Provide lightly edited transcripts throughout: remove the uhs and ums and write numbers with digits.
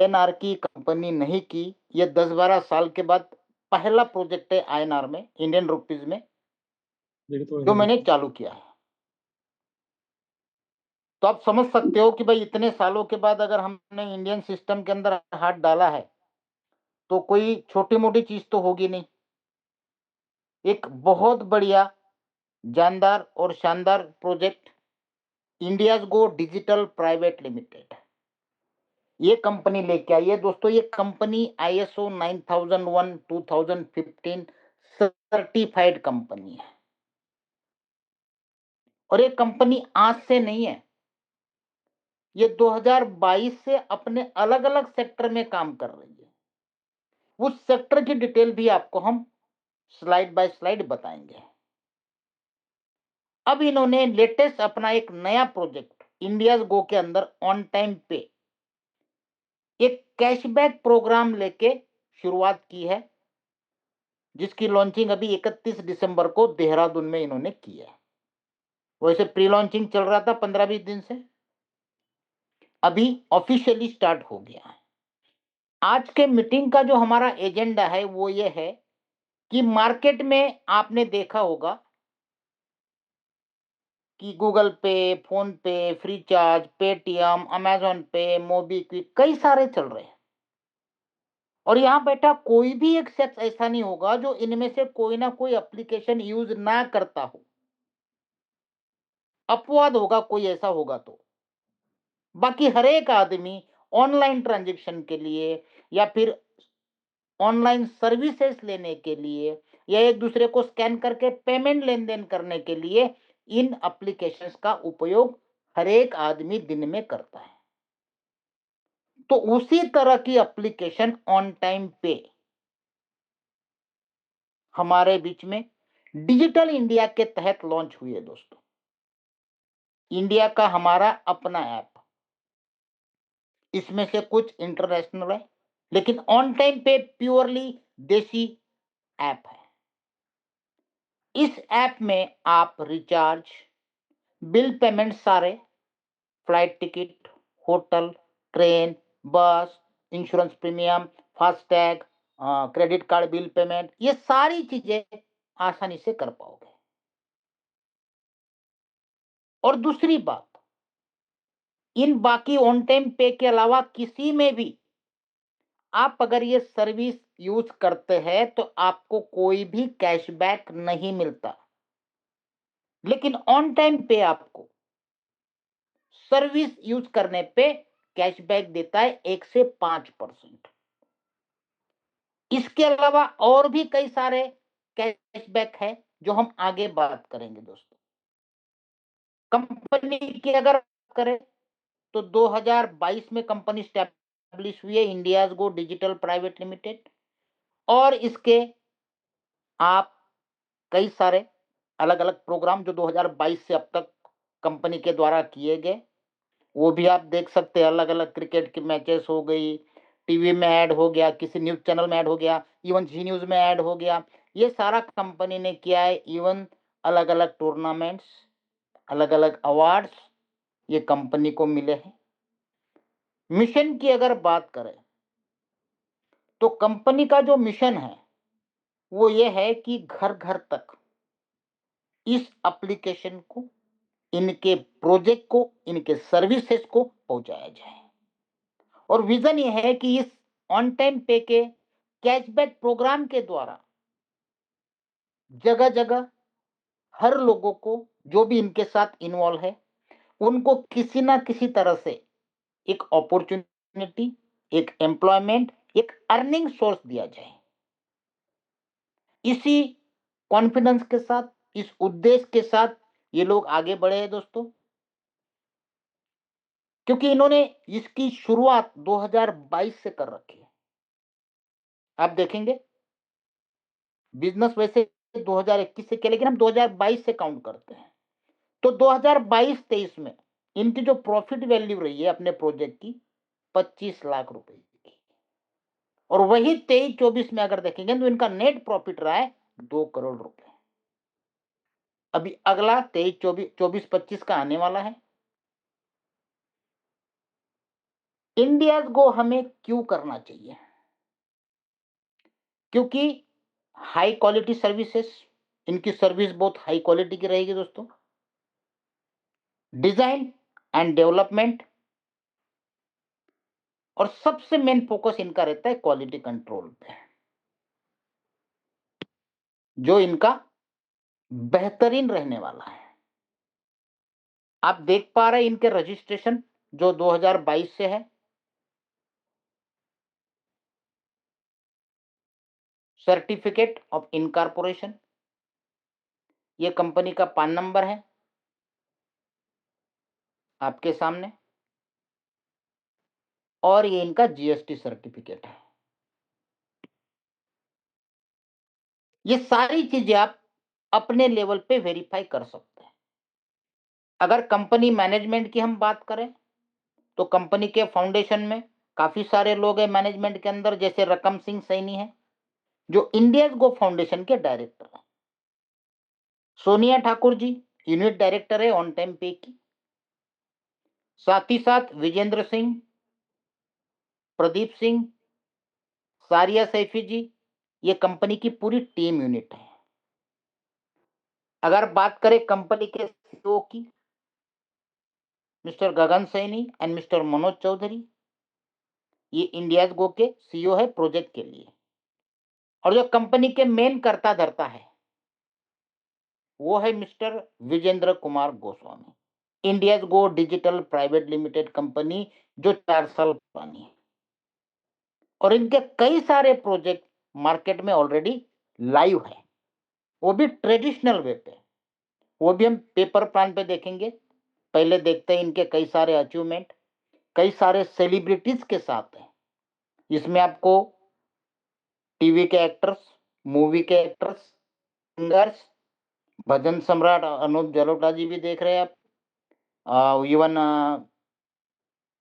INR की company नहीं की। ये 10-12 साल के बाद पहला प्रोजेक्ट है आईएनआर में, इंडियन रुपीस में, जो मैंने चालू किया है। तो आप समझ सकते हो कि भाई इतने सालों के बाद अगर हमने इंडियन सिस्टम के अंदर हाथ डाला है, तो कोई छोटी-मोटी चीज़ तो होगी नहीं। एक बहुत बढ़िया, जानदार और शानदार प्रोजेक्ट, इंडियाज़ गो डिजिटल प्राइवेट लिमिटेड। ये कंपनी लेके आई है दोस्तों। ये कंपनी आईएसओ 9001 2015 सर्टिफाइड कंपनी है। और ये कंपनी आज से नहीं है, ये 2022 से अपने अलग-अलग सेक्टर में काम कर रही है। उस सेक्टर की डिटेल भी आपको हम स्लाइड बाय स्लाइड बताएंगे। अब इन्होंने लेटेस्ट अपना एक नया प्रोजेक्ट इंडियाज गो के अंदर ऑन टाइम पे एक कैशबैक प्रोग्राम लेके शुरुआत की है, जिसकी लॉन्चिंग अभी 31 दिसंबर को देहरादून में इन्होंने की है। वैसे प्री लॉन्चिंग चल रहा था 15-20 दिन से, अभी ऑफिशियली स्टार्ट हो गया है। आज के मीटिंग का जो हमारा एजेंडा है वो ये है कि मार्केट में आपने देखा होगा कि गूगल पे, फोन पे, फ्रीचार्ज, पेटीएम, अमेज़न पे, मोबीक्विक कई सारे चल रहे हैं। और यहाँ बैठा कोई भी एक शख्स ऐसा नहीं होगा जो इनमें से कोई ना कोई एप्लीकेशन यूज ना करता हो। अपवाद होगा कोई ऐसा होगा तो। बाकी हर एक आदमी ऑनलाइन ट्रांजैक्शन के लिए या फिर ऑनलाइन सर्विसेज लेने के लिए या एक दूसरे को स्कैन करके पेमेंट लेन-देन करने के लिए इन एप्लीकेशंस का उपयोग हर एक आदमी दिन में करता है। तो उसी तरह की एप्लीकेशन ऑन टाइम पे हमारे बीच में डिजिटल इंडिया के तहत लॉन्च हुई है दोस्तों। इंडिया का हमारा अपना ऐप, इसमें से कुछ इंटरनेशनल है, लेकिन ऑन टाइम पे प्योरली देसी ऐप है। इस ऐप में आप रिचार्ज, बिल पेमेंट सारे, फ्लाइट टिकट, होटल, ट्रेन, बस, insurance premium, FASTag, credit card bill payment, ये सारी चीजें आसानी से कर पाओगे। और दूसरी बात, इन बाकी ऑन टाइम पे के अलावा किसी में भी आप अगर ये सर्विस यूज करते हैं तो आपको कोई भी कैशबैक नहीं मिलता। लेकिन ऑन टाइम पे आपको सर्विस यूज करने पे कैशबैक देता है 1 से 5%। इसके अलावा और भी कई सारे कैशबैक है जो हम आगे बात करेंगे दोस्तों। कंपनी की अगर बात करें तो 2022 में कंपनी स्टैब्लिश हुई है, India's go digital private limited. और इसके आप कई सारे अलग-अलग प्रोग्राम जो 2022 से अब तक कंपनी के द्वारा किए गए, वो भी आप देख सकते हैं। अलग-अलग क्रिकेट की मैचेस हो गई, टीवी में ऐड हो गया, किसी न्यूज़ चैनल में ऐड हो गया, इवन जी न्यूज़ में ऐड हो गया। ये सारा कंपनी ने किया है। इवन अलग-अलग टूर्नामेंट्स, अलग-अलग अवार्ड्स ये कंपनी को मिले हैं। मिशन की अगर बात करें, तो कंपनी का जो मिशन है, वो ये है कि घर-घर तक इस एप्लीकेशन को, इनके प्रोजेक्ट को, इनके सर्विसेज को पहुँचाया जाए। और विज़न ये है कि इस ऑन टाइम पे के कैशबैक प्रोग्राम के द्वारा जगह-जगह हर लोगों को, जो भी इनके साथ इन्वॉल्व है, उनको किसी ना किसी तरह से एक अपॉर्च्युनिटी, एक एम्प्लॉयमेंट, एक अर्निंग सोर्स दिया जाए। इसी कॉन्फिडेंस के साथ, इस उद्देश्य के साथ ये लोग आगे बढ़े हैं दोस्तों। क्योंकि इन्होंने इसकी शुरुआत 2022 से कर रखी है। आप देखेंगे बिज़नेस वैसे 2021 से किया, लेकिन हम 2022 से काउंट करते हैं। तो 2022-23 में इनकी जो प्रॉफिट वैल्यू रही है अपने प्रोजेक्ट की 25 लाख रुपए की। और वही 23-24 में अगर देखेंगे तो इनका नेट प्रॉफिट रहा है 2 करोड़ रुपए। अभी अगला 23-24 24-25 का आने वाला है। इंडियाज गो हमें क्यों करना चाहिए? क्योंकि हाई क्वालिटी सर्विसेज, इनकी सर्विस बहुत हाई क्वालिटी की रहेगी दोस्तों। डिजाइन एंड डेवलपमेंट, और सबसे मेन फोकस इनका रहता है क्वालिटी कंट्रोल पे, जो इनका बेहतरीन रहने वाला है। आप देख पा रहे हैं इनके रजिस्ट्रेशन जो 2022 से है। सर्टिफिकेट ऑफ इनकॉर्पोरेशन, ये कंपनी का पान नंबर है आपके सामने, और ये इनका जीएसटी सर्टिफिकेट है। ये सारी चीजें आप अपने लेवल पे वेरीफाई कर सकते हैं। अगर कंपनी मैनेजमेंट की हम बात करें तो कंपनी के फाउंडेशन में काफी सारे लोग हैं मैनेजमेंट के अंदर, जैसे रकम सिंह सैनी है जो इंडियन गो फाउंडेशन के डायरेक्टर है। सोनिया ठाकुर जी यूनिट डायरेक्टर है ऑन टाइम पे की। साथ ही साथ विजेंद्र सिंह, प्रदीप सिंह, सारिया सैफी जी, ये कंपनी की पूरी टीम यूनिट है। अगर बात करें कंपनी के सीईओ की, mister Gagan Saini and mister Manoj Chaudhary, ये इंडियाज गो के सीईओ है प्रोजेक्ट के लिए। और जो कंपनी के मेन कर्ता धर्ता है वो है mister Vijendra Kumar Goswami. India's go digital private limited company जो 4 साल पुरानी है, और इनके कई सारे प्रोजेक्ट मार्केट में ऑलरेडी लाइव है, वो भी ट्रेडिशनल वे पे। वो भी हम पेपर प्लान पे देखेंगे। पहले देखते हैं इनके कई सारे अचीवमेंट, कई सारे सेलिब्रिटीज के साथ है। इसमें आपको टीवी के एक्टर्स, मूवी के एक्टर्स, सिंगर्स, भजन सम्राट अनूप जलोटा जी भी देख रहे हैं आप, इवन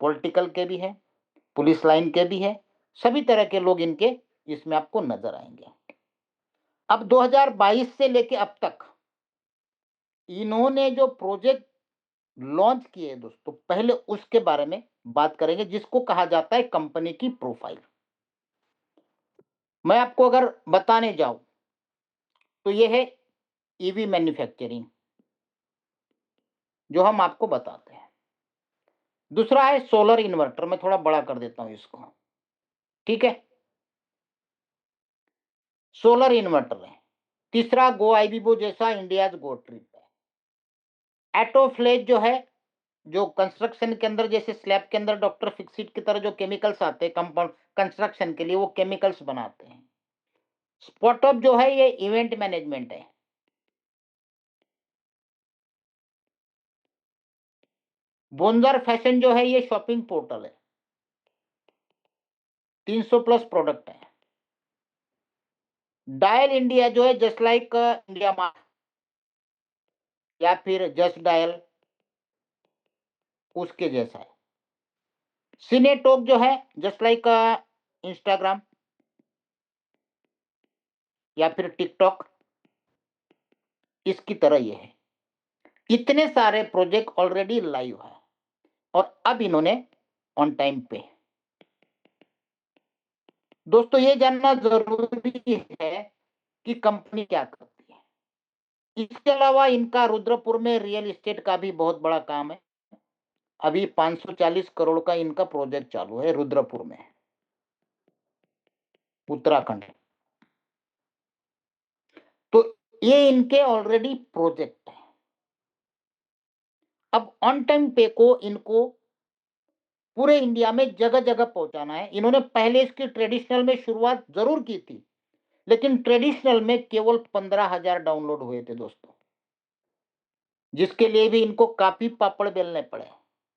पॉलिटिकल के भी है, पुलिस लाइन के भी है, सभी तरह के लोग इनके इसमें आपको नजर आएंगे। अब 2022 से लेके अब तक इन्होंने जो प्रोजेक्ट लॉन्च किए दोस्तों, पहले उसके बारे में बात करेंगे, जिसको कहा जाता है कंपनी की प्रोफाइल। मैं आपको अगर बताने जाऊं तो यह है ईवी मैन्युफैक्चरिंग, जो हम आपको बताते हैं। दूसरा है सोलर इन्वर्टर, मैं थोड़ा बड़ा कर देता हूं इसको, ठीक है, सोलर इन्वर्टर है। तीसरा गो आईबीबो जैसा इंडिया गो ट्रिप है। एटोफ्लेज जो है, जो कंस्ट्रक्शन के अंदर जैसे स्लैब के अंदर डॉक्टर फिक्सिट की तरह जो केमिकल्स आते हैं कंपाउंड कंस्ट्रक्शन के लिए, वो केमिकल्स बनाते हैं। स्पॉटअप जो है ये इवेंट मैनेजमेंट है। बोंजर फैशन जो है ये शॉपिंग पोर्टल है, 300 प्लस प्रोडक्ट है। डायल इंडिया जो है जस्ट लाइक इंडिया मार्ट या फिर जस्ट डायल, उसके जैसा है। सिनेटॉक जो है जस्ट लाइक इंस्टाग्राम या फिर टिकटॉक, इसकी तरह ये है। इतने सारे प्रोजेक्ट ऑलरेडी लाइव है, और अब इन्होंने ऑन टाइम पे। दोस्तों ये जानना जरूरी है कि कंपनी क्या करती है। इसके अलावा इनका रुद्रपुर में रियल एस्टेट का भी बहुत बड़ा काम है। अभी 540 करोड़ का इनका प्रोजेक्ट चालू है रुद्रपुर में, उत्तराखंड। तो ये इनके ऑलरेडी प्रोजेक्ट है। अब ऑन टाइम पे को इनको पूरे इंडिया में जगह जगह पहुंचाना है। इन्होंने पहले इसकी ट्रेडिशनल में शुरुआत जरूर की थी, लेकिन ट्रेडिशनल में केवल 15,000 डाउनलोड हुए थे दोस्तों, जिसके लिए भी इनको काफी पापड़ बेलने पड़े,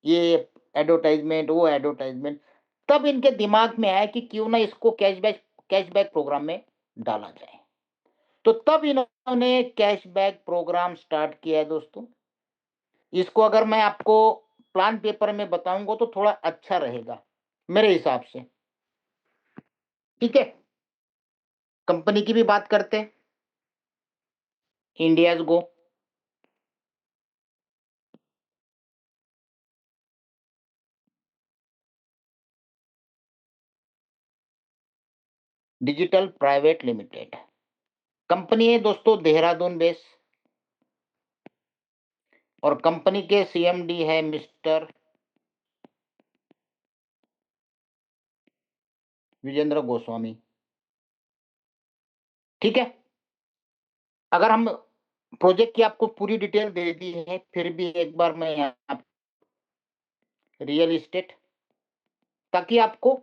ये एडवर्टाइजमेंट वो एडवर्टाइजमेंट। तब इनके दिमाग में आया कि क्यों ना इसको कैशबैक प्रोग्राम में डाला जाए। तो तब इन्होंने कैशबैक प्रोग्राम स्टार्ट किया है दोस्तों। इसको अगर मैं आपको प्लान पेपर में बताऊंगा तो थोड़ा अच्छा रहेगा मेरे हिसाब से, ठीक है। कंपनी की भी बात करते हैं, India's go. Digital private limited. Company है दोस्तों देहरादून बेस, और कंपनी के सीएमडी है मिस्टर विजेंद्र गोस्वामी। ठीक है, अगर हम प्रोजेक्ट की आपको पूरी डिटेल दे दी है, फिर भी एक बार मैं यहाँ रियल इस्टेट, ताकि आपको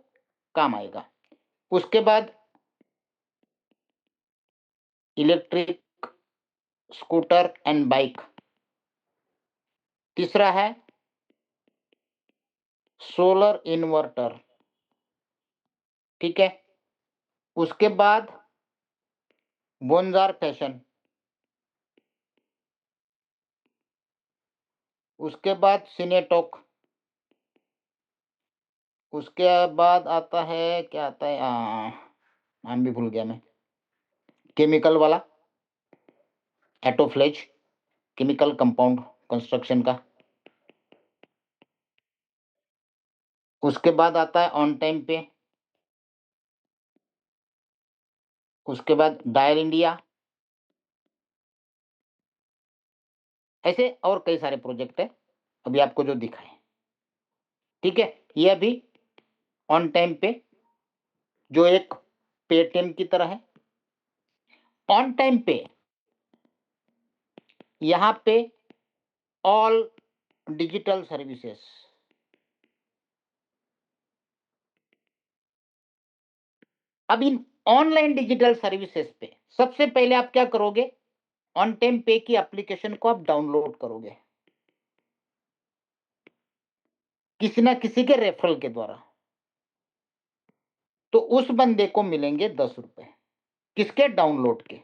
काम आएगा। उसके बाद इलेक्ट्रिक स्कूटर एंड बाइक। तीसरा है सोलर इन्वर्टर। ठीक है, उसके बाद बोंजार फैशन, उसके बाद सिनेटॉक, उसके बाद आता है, क्या आता है, नाम भी भूल गया मैं, केमिकल वाला, एटोफ्लेज, केमिकल कंपाउंड कंस्ट्रक्शन का। उसके बाद आता है ऑन टाइम पे, उसके बाद डायल इंडिया, ऐसे और कई सारे प्रोजेक्ट है अभी आपको जो दिखाए। ठीक है, ये अभी ऑन टाइम पे जो एक पेटीएम की तरह है। ऑन टाइम पे यहाँ पे ऑल डिजिटल सर्विसेज। अब इन ऑनलाइन डिजिटल सर्विसेज पे सबसे पहले आप क्या करोगे, ऑन टाइम पे की एप्लीकेशन को आप डाउनलोड करोगे किसी ना किसी के रेफरल के द्वारा। तो उस बंदे को मिलेंगे 10 रुपए, किसके, डाउनलोड के।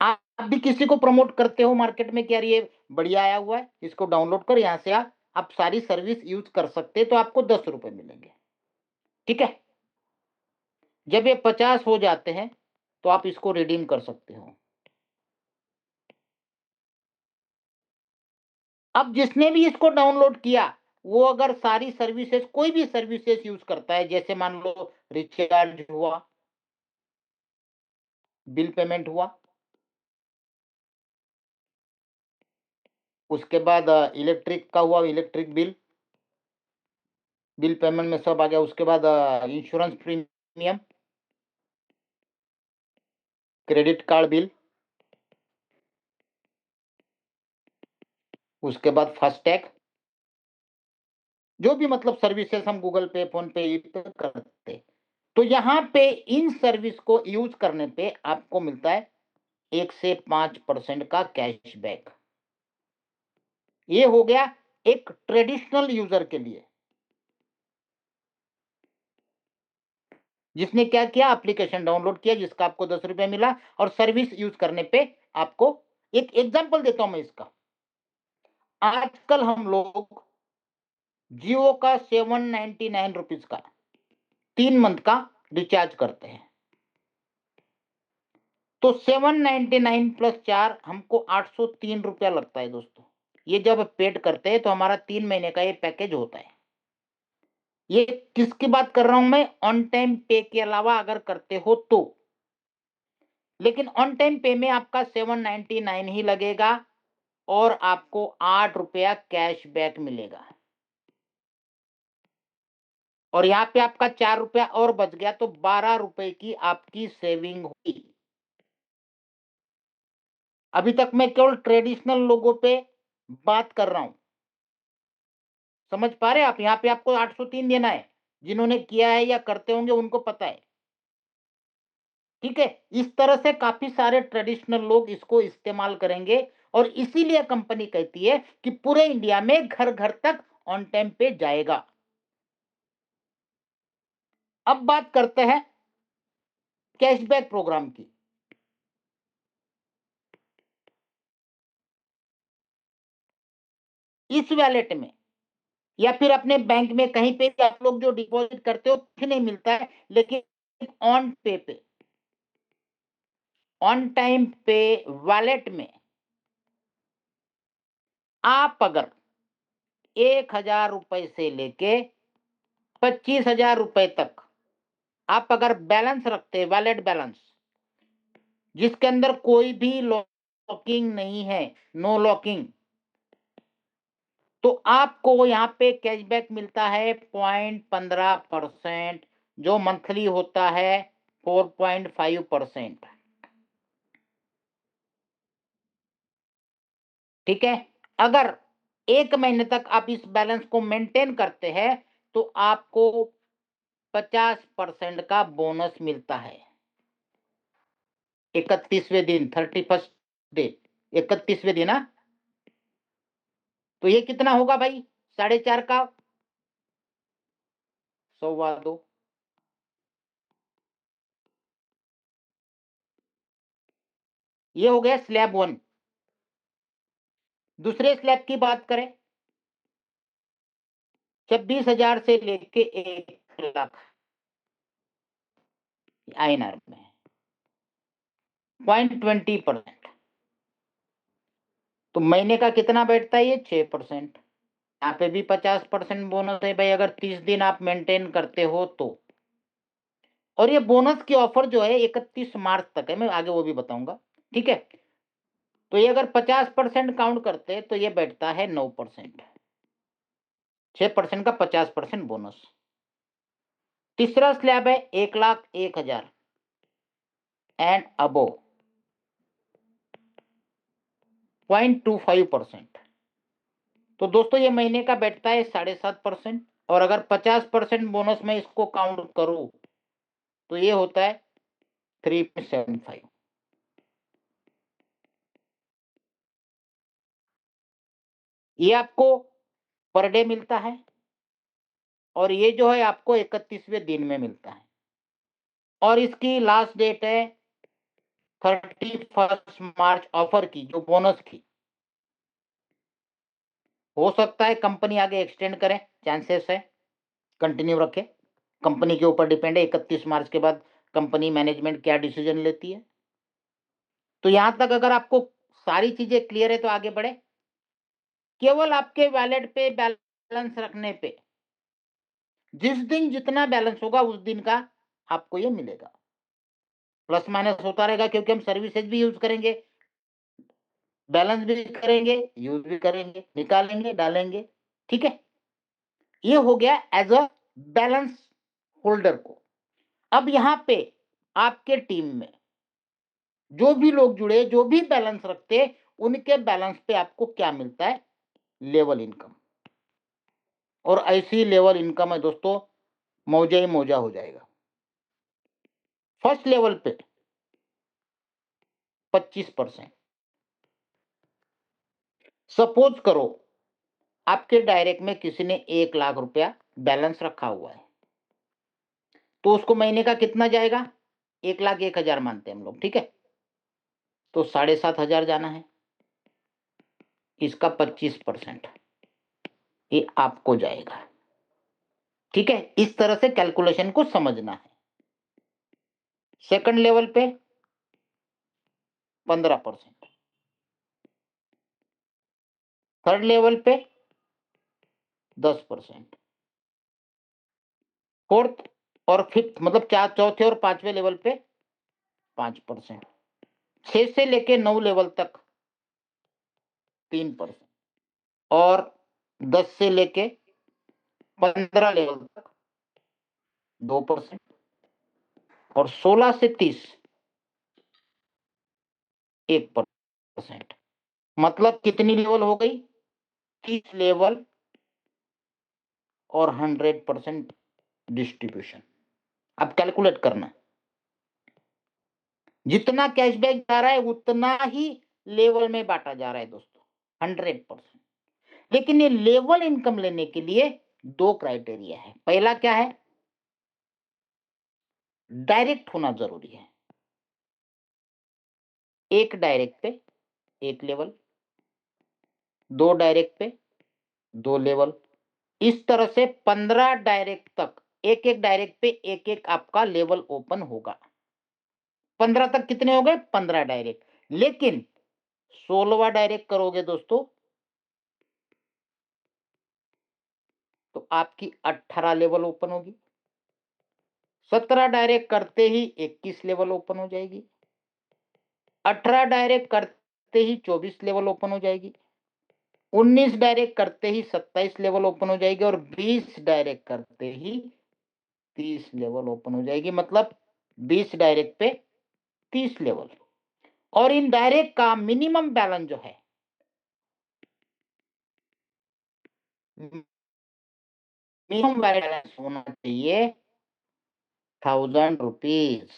आप भी किसी को प्रमोट करते हो मार्केट में कि यार ये बढ़िया आया हुआ है, इसको डाउनलोड कर, यहां से आप सारी सर्विस यूज कर सकते हैं, तो आपको 10 रुपए मिलेंगे। ठीक है, जब ये 50 हो जाते हैं तो आप इसको रिडीम कर सकते हो। अब जिसने भी इसको डाउनलोड किया, वो अगर सारी सर्विसेज, कोई भी सर्विसेज यूज करता है, जैसे मान लो रिचार्ज हुआ, बिल पेमेंट हुआ, उसके बाद इलेक्ट्रिक का हुआ, इलेक्ट्रिक बिल, बिल पेमेंट में सब आ गया। उसके बाद insurance premium, credit card bill, उसके बाद फास्टैग, जो भी मतलब सर्विसेज हम गूगल पे, फोन पे करते, तो यहाँ पे इन सर्विस को यूज करने पे आपको मिलता है 1 से 5% का कैशबैक। ये हो गया एक ट्रेडिशनल यूजर के लिए, जिसने क्या किया, एप्लीकेशन डाउनलोड किया, जिसका आपको 10 रुपए मिला, और सर्विस यूज करने पे आपको, एक एग्जांपल देता हूं मैं इसका। आजकल हम लोग जियो का 799 रुपीज का 3 मंथ का रिचार्ज करते हैं, तो 799 प्लस 4 हमको 803 रुपया लगता है दोस्तों। ये जब पेड करते हैं तो हमारा 3 महीने का ये पैकेज होता है। ये किसकी बात कर रहा हूं मैं, ऑन टाइम पे के अलावा अगर करते हो तो। लेकिन ऑन टाइम पे में आपका 799 ही लगेगा, और आपको 8 रुपया कैशबैक मिलेगा, और यहाँ पे आपका 4 रुपया और बच गया, तो 12 रुपए की आपकी सेविंग हुई। अभी तक मैं केवल ट्रेडिशनल लोगों पे बात कर रहा हूं, समझ पा रहे हैं आप। यहाँ पे आपको 803 देना है, जिन्होंने किया है या करते होंगे उनको पता है। ठीक है, इस तरह से काफी सारे ट्रेडिशनल लोग इसको इस्तेमाल करेंगे, और इसीलिए कंपनी कहती है कि पूरे इंडिया में घर घर तक ऑन टाइम पे जाएगा। अब बात करते हैं कैशबैक प्रोग्राम की। इस वैलेट में या फिर अपने बैंक में कहीं पे भी आप लोग जो डिपॉजिट करते हो, कुछ नहीं मिलता है, लेकिन ऑन पे ऑन टाइम पे वैलेट में आप अगर 1,000 रुपए से लेके 25,000 रुपए तक आप अगर बैलेंस रखते हैं, वैलिड बैलेंस, जिसके अंदर कोई भी लॉकिंग नहीं है, नो लॉकिंग, तो आपको यहाँ पे कैशबैक मिलता है 0.15%, जो मंथली होता है 4.5%। ठीक है, अगर 1 महीने तक आप इस बैलेंस को मेंटेन करते हैं तो आपको 50% का बोनस मिलता है 31वें दिन, 31st डे, 31वें दिन। ना तो ये कितना होगा भाई? 4.5 का 100/2, ये हो गया स्लैब 1। दूसरे स्लैब की बात करें, 26,000 से लेके 1 लाख INR में, 0.20%। तो महीने का कितना बैठता है ये? 6%। यहाँ पे भी 50% बोनस है भाई, अगर 30 दिन आप मेंटेन करते हो तो। और ये बोनस की ऑफर जो है 31 मार्च तक है, मैं आगे वो भी बताऊंगा। ठीक है, तो ये अगर 50% काउंट करते हैं तो ये बैठता है 9%, 6% का 50% बोनस। तीसरा स्लैब है 1,01,000 एंड अबो, 0.25%। तो दोस्तों ये महीने का बैठता है 7.5%, और अगर 50% बोनस में इसको काउंट करूं तो ये होता है 3.75। ये आपको पर डे मिलता है, और ये जो है आपको 31वें दिन में मिलता है, और इसकी लास्ट डेट है 31 मार्च ऑफर की, जो बोनस की। हो सकता है कंपनी आगे एक्सटेंड करे, चांसेस है, कंटिन्यू रखे, कंपनी के ऊपर डिपेंड है 31 मार्च के बाद कंपनी मैनेजमेंट क्या डिसीजन लेती है। तो यहां तक अगर आपको सारी चीजें क्लियर है तो आगे बढ़े। केवल आपके वैलेट पे बैलेंस रखने पे जिस दिन जितना बैलेंस होगा उस दिन का आपको ये मिलेगा। प्लस माइनस होता रहेगा, क्योंकि हम सर्विसेज भी यूज करेंगे, बैलेंस भी करेंगे, यूज भी करेंगे, निकालेंगे, डालेंगे। ठीक है, ये हो गया एज अ बैलेंस होल्डर को। अब यहां पे आपके टीम में जो भी लोग जुड़े, जो भी बैलेंस रखते, उनके बैलेंस पे आपको क्या मिलता है? Level income. और ऐसी लेवल इनकम है दोस्तों, मौजा ही मौजा हो जाएगा। फर्स्ट लेवल पे 25%। सपोज करो आपके डायरेक्ट में किसी ने 1 लाख रुपया बैलेंस रखा हुआ है, तो उसको महीने का कितना जाएगा? 1,01,000 मानते हैं हम लोग। ठीक है, तो 7,500 जाना है, इसका 25% ये आपको जाएगा। ठीक है, इस तरह से कैलकुलेशन को समझना है। सेकंड लेवल पे 15%, थर्ड लेवल पे 10%, फोर्थ और फिफ्थ मतलब चौथे और पांचवें लेवल पे 5%, 6 से लेके 9 लेवल तक 3%, और 10 से लेके 15 लेवल तक 2%, और 16 से 30 1%। मतलब कितनी लेवल हो गई? 30 लेवल और 100% डिस्ट्रीब्यूशन। अब कैलकुलेट करना, जितना कैशबैक जा रहा है उतना ही लेवल में बांटा जा रहा है दोस्तों, 100%। लेकिन ये लेवल इनकम लेने के लिए 2 क्राइटेरिया है। पहला क्या है? डायरेक्ट होना जरूरी है। एक डायरेक्ट पे 1 लेवल, 2 डायरेक्ट पे 2 लेवल, इस तरह से 15 डायरेक्ट तक, एक एक डायरेक्ट पे एक एक आपका लेवल ओपन होगा। 15 तक कितने हो गए? 15 डायरेक्ट। लेकिन 16वां डायरेक्ट करोगे दोस्तों तो आपकी 18 लेवल ओपन होगी, 17 डायरेक्ट करते ही 21 लेवल ओपन हो जाएगी, 18 डायरेक्ट करते ही 24 लेवल ओपन हो जाएगी, 19 डायरेक्ट करते ही 27 लेवल ओपन हो जाएगी और 20 डायरेक्ट करते ही 30 लेवल ओपन हो जाएगी। मतलब 20 डायरेक्ट पे 30 लेवल। और इन डायरेक्ट का मिनिमम बैलेंस जो है, मिनिमम बैलेंस होना चाहिए 1000 रुपीज।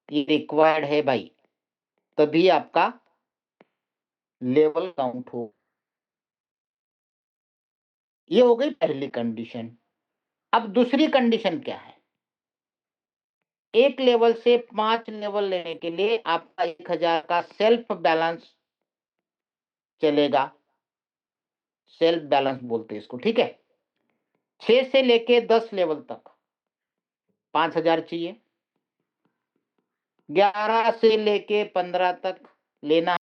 ये रिक्वायर्ड है भाई, तभी आपका लेवल काउंट हो। ये हो गई पहली कंडीशन। अब दूसरी कंडीशन क्या है? एक लेवल से 5 लेवल लेने के लिए आपका 1000 का सेल्फ बैलेंस चलेगा। सेल्फ बैलेंस बोलते हैं इसको, ठीक है। 6 से लेके 10 लेवल तक 5000 चाहिए, 11 से लेके 15 तक लेना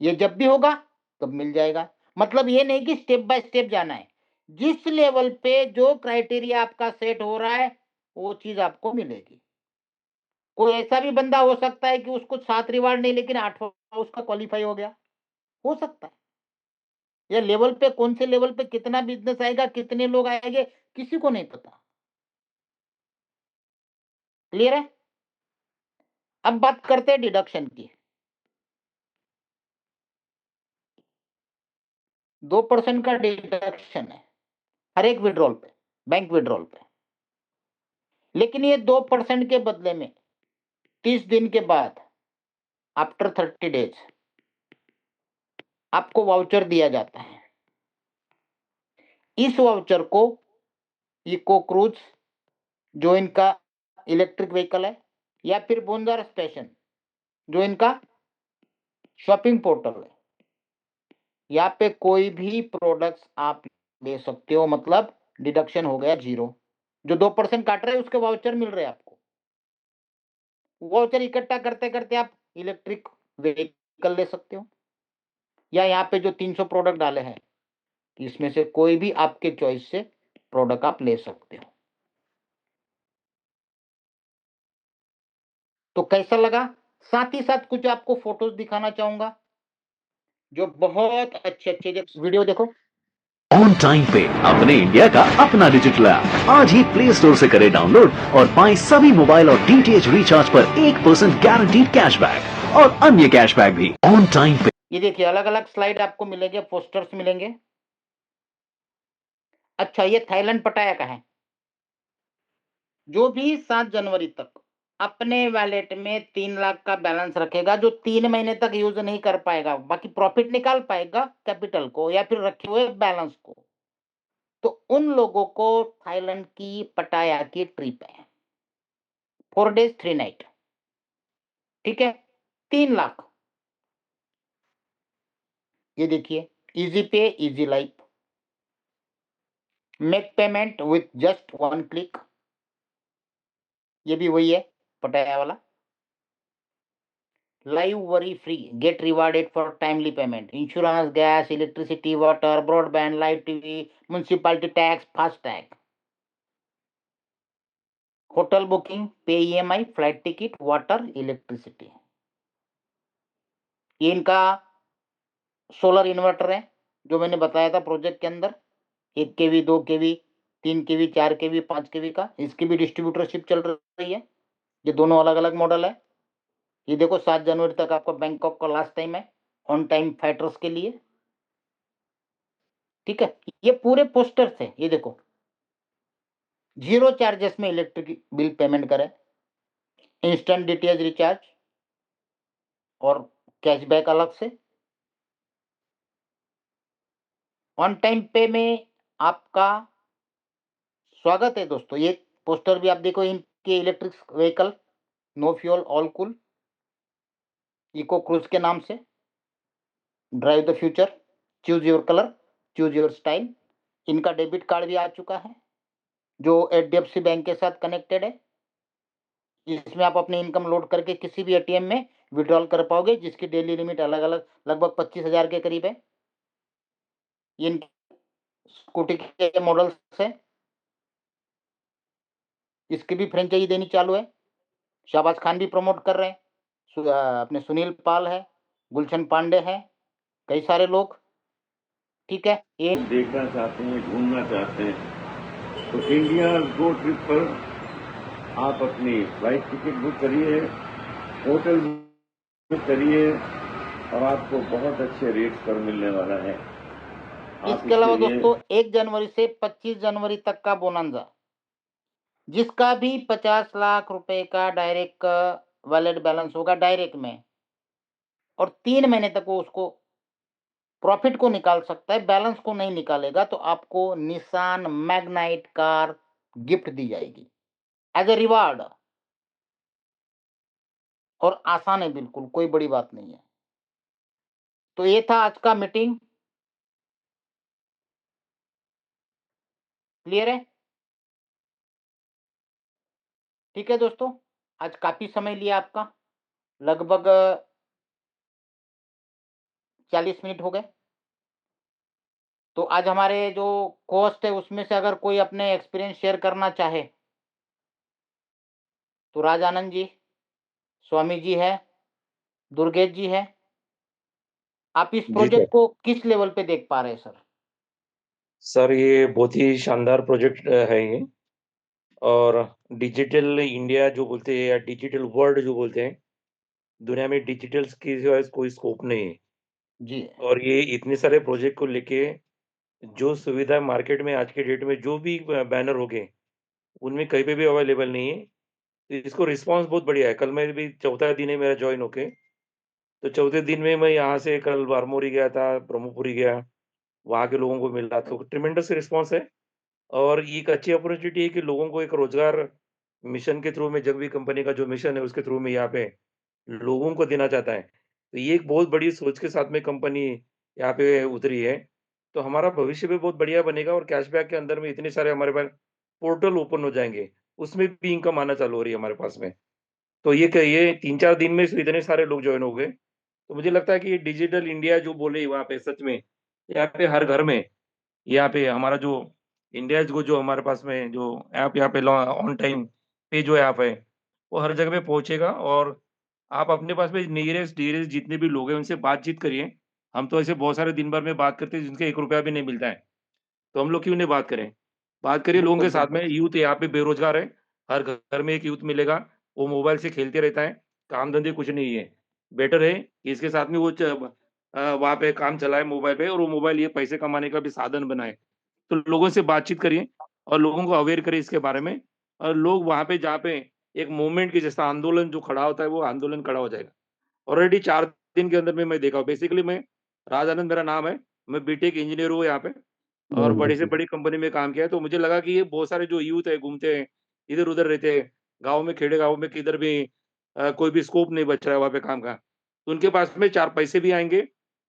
ये जब भी होगा तब मिल जाएगा। मतलब ये नहीं कि स्टेप बाय स्टेप जाना है, जिस लेवल पे जो क्राइटेरिया आपका सेट हो रहा है वो चीज आपको मिलेगी। कोई ऐसा भी बंदा हो सकता है कि उसको 7 रिवार्ड नहीं लेकिन 8वां उसका क्वालिफाई हो गया, हो सकता है। या लेवल पे कौन से लेवल पे कितना बिजनेस आएगा, कितने लोग आएंगे, किसी को नहीं पता। क्लियर है? अब बात करते हैं डिडक्शन की। 2% का डिडक्शन है हर एक विड्रॉल पे, बैंक विड्रॉल पे। लेकिन ये 2% के बदले में 30 दिन के बाद, आफ्टर 30 डेज, आपको वाउचर दिया जाता है। इस वाउचर को इको क्रूज, जो इनका इलेक्ट्रिक व्हीकल है, या फिर बोंजार स्टेशन, जो इनका शॉपिंग पोर्टल है, यहाँ पे कोई भी प्रोडक्ट्स आप ले सकते हो। मतलब डिडक्शन हो गया 0। जो 2% काट रहे हैं उसके वाउचर मिल रहे हैं आपको। वाउचर इकट्ठा करते करते आप इलेक्ट्रिक व्हीकल ले सकते हो, या यहाँ पे जो 300 प्रोडक्ट डाले हैं इसमें से कोई भी आपके चॉइस से प्रोडक्ट आप ले सकते हो। तो कैसा लगा? साथ ही साथ कुछ आपको फोटोज दिखाना चाहूंगा जो बहुत अच्छे अच्छे। वीडियो देखो। ऑन टाइम पे अपने इंडिया का अपना डिजिटल ऐप आज ही प्ले स्टोर से करें डाउनलोड और पाएं सभी मोबाइल और डीटीएच रिचार्ज पर 1% गारंटीड कैशबैक और अन्य कैशबैक भी ऑन टाइम पे। ये देखिए, अलग अलग स्लाइड आपको मिलेंगे, पोस्टर्स मिलेंगे। अच्छा, ये थाईलैंड पटाया का है। जो भी 7 जनवरी तक अपने वैलेट में 3 लाख का बैलेंस रखेगा, जो 3 महीने तक यूज नहीं कर पाएगा, बाकी प्रॉफिट निकाल पाएगा कैपिटल को या फिर रखे हुए बैलेंस को, तो उन लोगों को थाईलैंड की पटाया की ट्रिप है, 4 days 3 night। ठीक है, 3 लाख। ये देखिए, easy pay easy life, make payment with just 1 click. ये भी वही है पटाया वाला। Live worry free, get rewarded for timely payment, insurance, gas, electricity, water, broadband, live TV, municipality tax, FASTag, hotel booking, pay EMI, flight ticket, water, electricity. ये इनका solar inverter है जो मैंने बताया था प्रोजेक्ट के अंदर, 1 kV, 2 kV, 3 kV, 4 kV, 5 kV का। इसकी भी डिस्ट्रीब्यूटरशिप चल रही है। ये दोनों अलग अलग मॉडल है। ये देखो, 7 जनवरी तक आपका बैंकॉक का लास्ट टाइम है ऑन टाइम फाइटर्स के लिए। ठीक है, ये पूरे पोस्टर थे, ये देखो, 0 चार्जेस में इलेक्ट्रिक बिल पेमेंट करें, इंस्टेंट डीटीएच रिचार्ज और कैशबैक अलग से, ऑन टाइम पे में आपका स्वागत है दोस्तों। ये पोस्टर भी आप देखो, इनके electric vehicle, no fuel all cool, eco cruise के नाम से, drive the future, choose your colour, choose your style. इनका डेबिट कार्ड भी आ चुका है जो एचडीएफसी बैंक के साथ कनेक्टेड है। इसमें आप अपनी इनकम लोड करके किसी भी एटीएम में विड्रॉल कर पाओगे, जिसकी डेली लिमिट अलग अलग लगभग 25,000 के करीब है। इन स्कूटी के मॉडल्स है, इसकी भी फ्रेंचाइजी देनी चालू है। शाहबाज खान भी प्रमोट कर रहे हैं, अपने सुनील पाल है, गुलशन पांडे है, कई सारे लोग। ठीक है, ये देखना चाहते हैं, घूमना चाहते हैं, तो इंडिया गो ट्रिप पर आप अपनी फ्लाइट टिकट बुक करिए, होटल बुक करिए और आपको बहुत अच्छे रेट्स पर मिलने वाला है। इसके अलावा दोस्तों 1 जनवरी से 25 जनवरी तक का बोनंजा, जिसका भी 50 लाख रुपए का डायरेक्ट वैलेट बैलेंस होगा डायरेक्ट में, और 3 महीने तक वो उसको प्रॉफिट को निकाल सकता है, बैलेंस को नहीं निकालेगा तो आपको निसान मैग्नाइट कार गिफ्ट दी जाएगी एज ए रिवार्ड। और आसान है बिल्कुल, कोई बड़ी बात नहीं है। तो ये था आज का मीटिंग, क्लियर है? ठीक है दोस्तों, आज काफी समय लिया आपका, लगभग 40 मिनट हो गए। तो आज हमारे जो कोस्ट है उसमें से अगर कोई अपने एक्सपीरियंस शेयर करना चाहे तो राजानंद जी, स्वामी जी है, दुर्गेश जी है। आप इस प्रोजेक्ट को किस लेवल पे देख पा रहे हैं सर? सर ये बहुत ही शानदार प्रोजेक्ट है ये, और डिजिटल इंडिया जो बोलते हैं या डिजिटल वर्ल्ड जो बोलते हैं, दुनिया में डिजिटल की जो है कोई स्कोप नहीं है। जी, और ये इतने सारे प्रोजेक्ट को लेके जो सुविधा मार्केट में आज के डेट में जो भी बैनर हो गए, उनमें कहीं पे भी अवेलेबल नहीं है। तो इसको रिस्पॉन्स बहुत बढ़िया है। कल मैं भी चौथा दिन है मेरा जॉइन होके, तो चौथे दिन में मैं यहाँ से कल बारमोरी गया था, ब्रह्मपुरी गया, वहाँ के लोगों को मिला, तो ट्रिमेंडस रिस्पॉन्स है। और ये एक अच्छी अपॉर्चुनिटी है कि लोगों को एक रोजगार मिशन के थ्रू में, जग भी कंपनी का जो मिशन है उसके थ्रू में यहाँ पे लोगों को देना चाहता है। तो ये एक बहुत बड़ी सोच के साथ में कंपनी यहाँ पे उतरी है। तो हमारा भविष्य भी बहुत बढ़िया बनेगा, और कैशबैक के अंदर में इतने सारे हमारे पास पोर्टल ओपन हो जाएँगे, उसमें भी इनकम आना चालू हो रही है हमारे पास में। तो ये 3-4 दिन में इतने सारे लोग जॉइन हो गए। तो मुझे लगता है कि ये डिजिटल इंडिया जो बोले वहाँ पे सच में, यहाँ पे हर घर में, यहाँ पे हमारा जो इंडियाज़ को जो हमारे पास में जो ऐप यहाँ पे लॉ ऑन टाइम पे जो ऐप है, वो हर जगह पे पहुँचेगा। और आप अपने पास में नियरेस्ट डियरेस्ट जितने भी लोग हैं उनसे बातचीत करिए। हम तो ऐसे बहुत सारे दिन भर में बात करते हैं जिनके ₹1 भी नहीं मिलता है। तो हम लोग क्यों नहीं बात करें? बात करिए लोगों के बिल्कुल साथ बिल्कुल। में। यूथ यहाँ पे बेरोज़गार है, हर घर में एक यूथ मिलेगा, वो मोबाइल से खेलते रहता है, काम-धंधे कुछ नहीं है। बेटर है कि इसके साथ में वो वहाँ पे काम चलाए मोबाइल पे, और वो मोबाइल ये पैसे कमाने का भी साधन बनाए। तो लोगों से बातचीत करिए और लोगों को अवेयर करिए इसके बारे में, और लोग वहाँ पे जहाँ पे एक मूवमेंट के जैसा आंदोलन जो खड़ा होता है, वो आंदोलन खड़ा हो जाएगा। ऑलरेडी 4 दिन के अंदर में मैं देखा हूँ। बेसिकली मैं राजानंद मेरा नाम है, मैं बीटेक इंजीनियर हूँ यहाँ पे, और बड़ी से बड़ी कंपनी में काम किया है। तो मुझे लगा कि ये बहुत सारे जो यूथ है घूमते हैं, इधर-उधर रहते हैं, गाँव में, खेड़े गाँव में किधर भी कोई भी स्कोप नहीं बच रहा है वहाँ पे काम का। तो उनके पास में 4 पैसे भी आएँगे,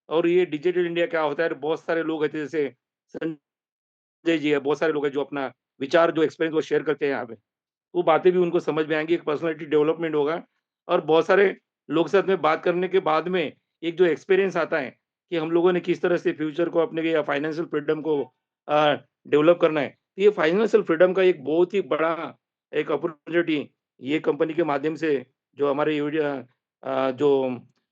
और ये डिजिटल इंडिया क्या होता है, बहुत सारे लोग हैं जैसे संजय जी है, बहुत सारे लोग हैं जो अपना विचार जो एक्सपीरियंस वो शेयर करते हैं यहाँ पे। वो बातें भी उनको समझ में आएँगी, एक पर्सनैलिटी डेवलपमेंट होगा, और बहुत सारे लोग के साथ में बात करने के बाद में एक जो एक्सपीरियंस आता है कि हम लोगों ने किस तरह से फ्यूचर को अपने या फाइनेंशियल फ्रीडम को डेवलप करना है। तो ये फाइनेंशियल फ्रीडम का एक बहुत ही बड़ा एक अपॉर्च्युनिटी ये कंपनी के माध्यम से जो हमारे जो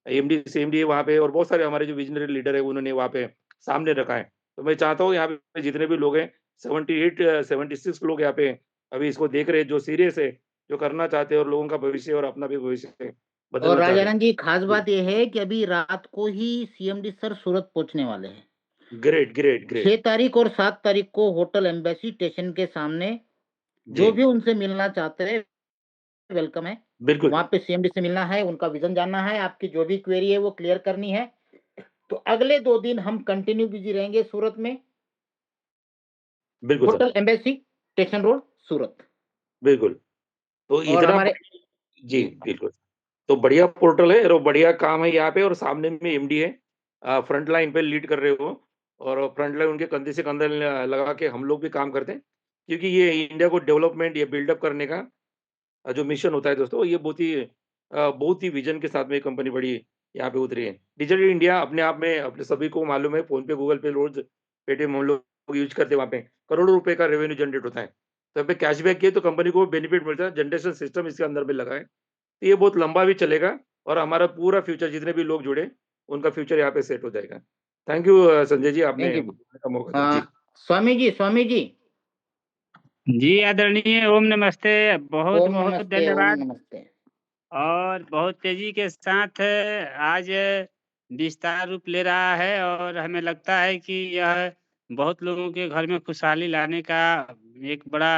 एमडी है वहाँ पे, और बहुत सारे हमारे जो विज़नरी लीडर है उन्होंने वहाँ पे सामने रखा है। तो मैं चाहता हूँ यहाँ पे जितने भी लोग हैं 76 लोग यहाँ पे अभी इसको देख रहे हैं, जो सीरियस है, जो करना चाहते हैं और लोगों का भविष्य और अपना भी भविष्य और बदलना चाहते हैं। राजानंद जी, खास जी। बात ये है कि अभी रात को ही सीएमडी सर सूरत पहुंचने वाले हैं। Great, great, great. 6 तारीख और 7 तारीख को होटल एम्बेसी स्टेशन के सामने जी, जो भी उनसे मिलना चाहते हैं वेलकम है। बिल्कुल। वहाँ पे सीएमडी से मिलना है, उनका विज़न जानना है, आपकी जो भी क्वेरी है वो क्लियर करनी है। तो अगले 2 दिन हम कंटिन्यू बिज़ी रहेंगे सूरत में, बिल्कुल sir, hotel embassy station road, Surat. बिल्कुल। तो और इतना हमारे जी, बिल्कुल। तो बढ़िया पोर्टल है और बढ़िया काम है यहाँ पे और सामने में एमडी है। फ्रंट लाइन पे लीड कर रहे हो और फ्रंट लाइन उनके कंधे से कंधा लगा के हम लोग भी काम करते हैं। क्योंकि ये इंडिया को डेवलपमेंट, ये बिल्डअप करने का जो मिशन होता है दोस्तों, ये बहुत ही विज़न के साथ में ये कंपनी बड़ी यहाँ पे उतरी है। डिजिटल इंडिया अपने आप में अपने सभी को मालूम है, फ़ोन पे, गूगल पे रोज़ पेटीएम हम लोग यूज़ करते हैं वहाँ पे। करोड़ों रुपए का रेवेन्यू जनरेट होता है। तो यहाँ पे कैशबैक किए तो कंपनी को बेनिफिट मिलता है, जनरेशन सिस्टम इसके अंदर में लगा है। तो ये बहुत लंबा भी चलेगा और हमारा पूरा फ्यूचर जितने भी लोग जुड़े, उनका फ्यूचर यहाँ पे सेट हो जाएगा। Thank you Sanjay ji, thank आपने यू। बोलने का मौका दिया। जी। स्वामी जी, जी, आदरणीय ओम नमस्ते। ओम बहुत-बहुत नमस्ते, ओम धन्यवाद नमस्ते। और बहुत तेज़ी के साथ आज विस्तार रूप ले रहा है और हमें लगता है कि यह बहुत लोगों के घर में खुशहाली लाने का एक बड़ा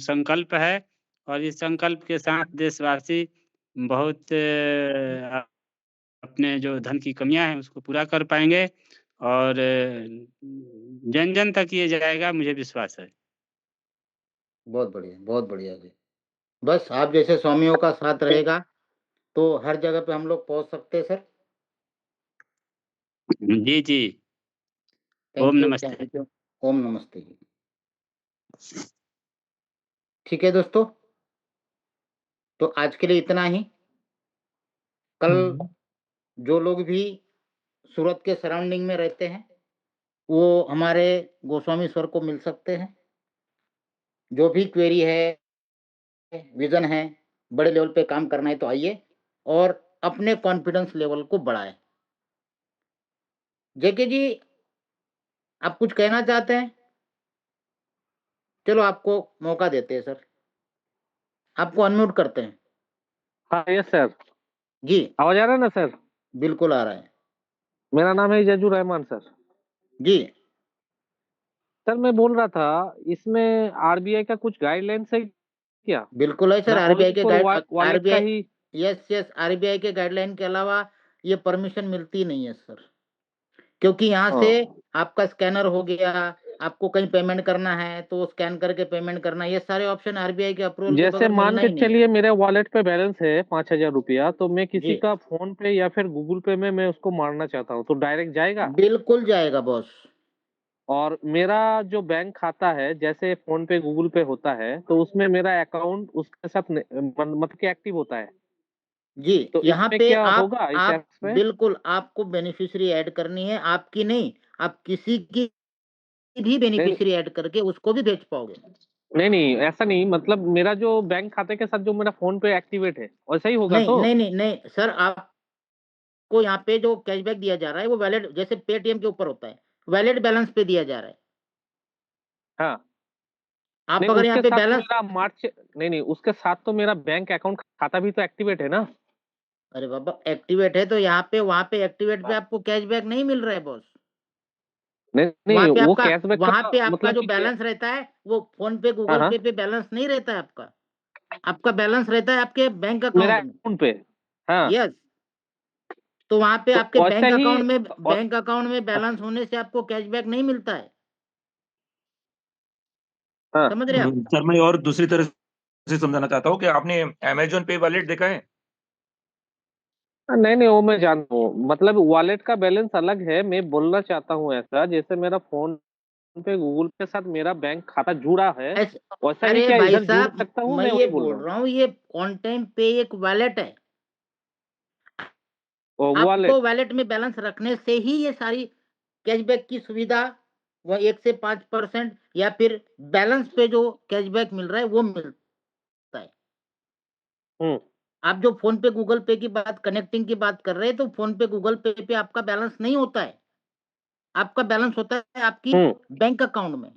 संकल्प है और इस संकल्प के साथ देशवासी बहुत अपने जो धन की कमियाँ हैं उसको पूरा कर पाएँगे और जन-जन तक ये जाएगा मुझे विश्वास है। बहुत बढ़िया जी। बस आप जैसे स्वामियों का साथ रहेगा, तो हर जगह पे हम लोग पहुँच सकते हैं सर। जी, जी। ओम नमस्ते। Thank you. ओम नमस्ते जी। ठीक है दोस्तों, तो आज के लिए इतना ही। कल जो लोग भी सूरत के सराउंडिंग में रहते हैं, वो हमारे गोस्वामी सर को मिल सकते हैं। जो भी क्वेरी है, विज़न है, बड़े लेवल पे काम करना है तो आइए और अपने कॉन्फिडेंस लेवल को बढ़ाएँ। जेके जी, आप कुछ कहना चाहते हैं? चलो आपको मौका देते हैं सर। आपको अनम्यूट करते हैं। हाँ, यस सर। जी, आवाज आ रहा है ना सर? बिल्कुल आ रहा है। मेरा नाम है जजू रहमान सर। जी, सर मैं बोल रहा था इसमें आरबीआई का कुछ गाइडलाइंस है क्या? बिल्कुल है सर। ना आरबीआई ओनली के फॉर गाइड वॉलेट का आरबीआई ही? यस, आरबीआई के गाइडलाइन के अलावा ये परमिशन मिलती नहीं है सर। क्योंकि यहाँ से हाँ। आपका स्कैनर हो गया, आपको कहीं पेमेंट करना है तो स्कैन करके पेमेंट करना, ये सारे ऑप्शन आरबीआई के अप्रूवल के जैसे बगैर मान मिलना के ही नहीं है। चलिए मेरे वॉलेट पे बैलेंस है 5,000 रुपया, तो मैं किसी जी, का फोन पे या फिर गूगल पे में मैं उसको मारना चाहता हूँ तो डायरेक्ट जाएगा? बिल्कुल जाएगा बॉस। और मेरा जो बैंक खाता है जैसे फोन पे गूगल पे होता है तो उसमें मेरा अकाउंट उसके साथ मतलब कि एक्टिव होता है। जी, तो यहाँ इसमें पे क्या होगा इस आप ऐप्स में? बिल्कुल आपको बेनिफिशियरी ऐड करनी है, आपकी नहीं, आप किसी की भी नहीं, बेनिफिशियरी ऐड करके उसको भी भेज पाओगे। नहीं, ऐसा नहीं, मतलब मेरा जो बैंक खाते के साथ जो मेरा फोन पे एक्टिवेट है वैसा ही होगा नहीं, तो? नहीं, नहीं, नहीं सर, आपको यहाँ पे जो कैशबैक दिया जा रहा है वो वैलिड, जैसे पेटीएम के ऊपर होता है, वैलिड बैलेंस पे दिया जा रहा है। हाँ। आप नहीं, अगर यहाँ उसके पे साथ बैलेंस मेरा मार्च नहीं, उसके साथ तो मेरा बैंक अकाउंट खाता भी तो एक्टिवेट है ना? अरे बाबा, एक्टिवेट है तो यहाँ पे वहाँ पे एक्टिवेट पे आपको कैशबैक नहीं मिल रहा है बॉस। नहीं, नहीं, वो कैशबैक वहाँ का पे आपका मतलब जो कि क्या? बैलेंस रहता है वो फ़ोन पे, हाँ, गूगल हाँ, पे बैलेंस नहीं रहता है आपका। आपका बैलेंस रहता है आपके बैंक मेरा अकाउंट में। अकाउंट पे। हाँ, यस, तो वहाँ पे तो आपके वैसा ही और बैंक अकाउंट में बैलेंस होने से आपको कैशबैक नहीं मिलता है। हाँ। समझ रहे हैं आप? सर मैं और दूसरी तरह से समझाना चाहता हूँ कि आपने अमेज़न पे वॉलेट देखा है? नहीं, नहीं, वो मैं जानता हूँ, मतलब वॉलेट का बैलेंस अलग है। मैं बोलना चाहता हूँ ऐसा जैसे मेरा फोन पे गूगल के साथ मेरा बैंक खाता जुड़ा है, ऐसे वैसा ही अरे क्या भाई इधर जुड़ साहब, सकता हूँ? मैं मैं ये वही बोल बोल रहा हूँ। रहा हूँ, ये ऑन टाइम पे एक वॉलेट है। ओ, आपको वॉलेट। वॉलेट में बैलेंस रखने से ही ये सारी कैशबैक की सुविधा, वह 1 से 5% या फिर बैलेंस पे जो कैशबैक मिल रहा है वो मिलता है। हम्म। आप जो फ़ोन पे, गूगल पे की बात, कनेक्टिंग की बात कर रहे हैं, तो फ़ोन पे, गूगल पे पे आपका बैलेंस नहीं होता है। आपका बैलेंस होता है आपकी हम्म। बैंक अकाउंट में।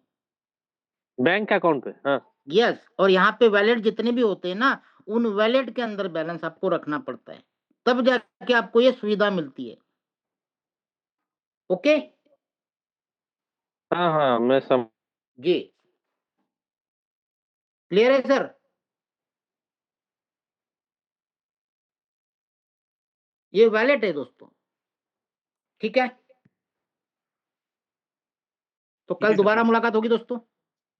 बैंक अकाउंट पे, हाँ। यस, और यहाँ पे वॉलेट जितने भी होते हैं ना, उन वॉलेट के अंदर बैलेंस आपको रखना पड़ता है। तब जाके आपको ये सुविधा मिलती है। ओके हाँ हाँ, मैं समझ। जी, क्लियर है सर? ये वैलिड है दोस्तों, ठीक है? तो ठीक कल है सर, दोबारा ठीक है। मुलाकात होगी दोस्तों।